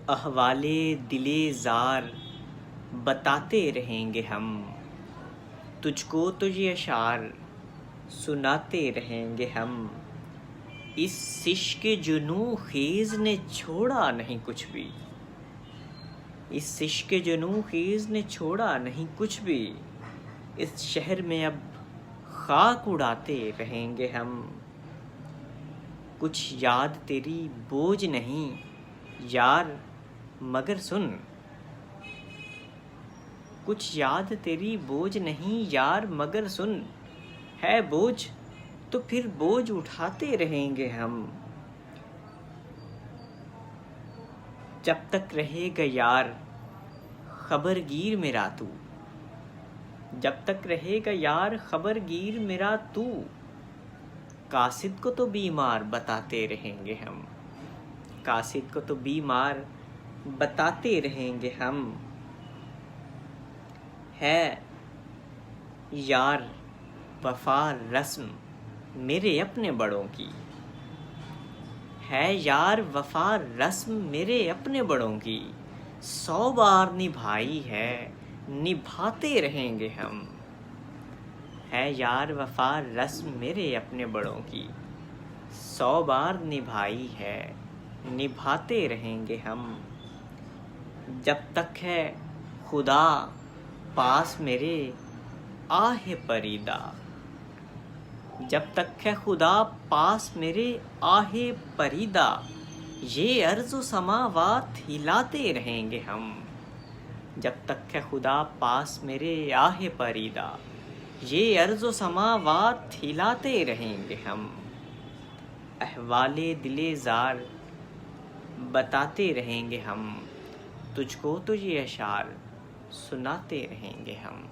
احوال دل زار بتاتے رہیں گے ہم، تجھ کو تو یہ اشعار سناتے رہیں گے ہم۔ اس عشق جنوں خیز نے چھوڑا نہیں کچھ بھی، اس عشق جنوں خیز نے چھوڑا نہیں کچھ بھی، اس شہر میں اب خاک اڑاتے رہیں گے ہم۔ کچھ یاد تیری بوجھ نہیں یار مگر سن، کچھ یاد تیری بوجھ نہیں یار مگر سن، ہے بوجھ تو پھر بوجھ اٹھاتے رہیں گے ہم۔ جب تک رہے گا یار خبر گیر میرا تو، جب تک رہے گا یار خبر گیر میرا تو، قاصد کو تو بیمار بتاتے رہیں گے ہم، قاصد کو تو بیمار بتاتے رہیں گے ہم۔ ہے یار وفا رسم میرے اپنے بڑوں کی، ہے یار وفا رسم میرے اپنے بڑوں کی، 100 بار نبھائی ہے نبھاتے رہیں گے ہم۔ ہے یار وفا رسم میرے اپنے بڑوں کی، 100 بار نبھائی ہے نبھاتے رہیں گے ہم۔ جب تک ہے خدا پاس میرے آہ پریدا، جب تک ہے خدا پاس میرے آہ پریدا، یہ ارض و سماوات ہلاتے رہیں گے ہم۔ جب تک ہے خدا پاس میرے آہ پریدا، یہ ارض و سماوات ہلاتے رہیں گے ہم۔ احوال دل زار بتاتے رہیں گے ہم، تجھ کو تو یہ اشعار سناتے رہیں گے ہم۔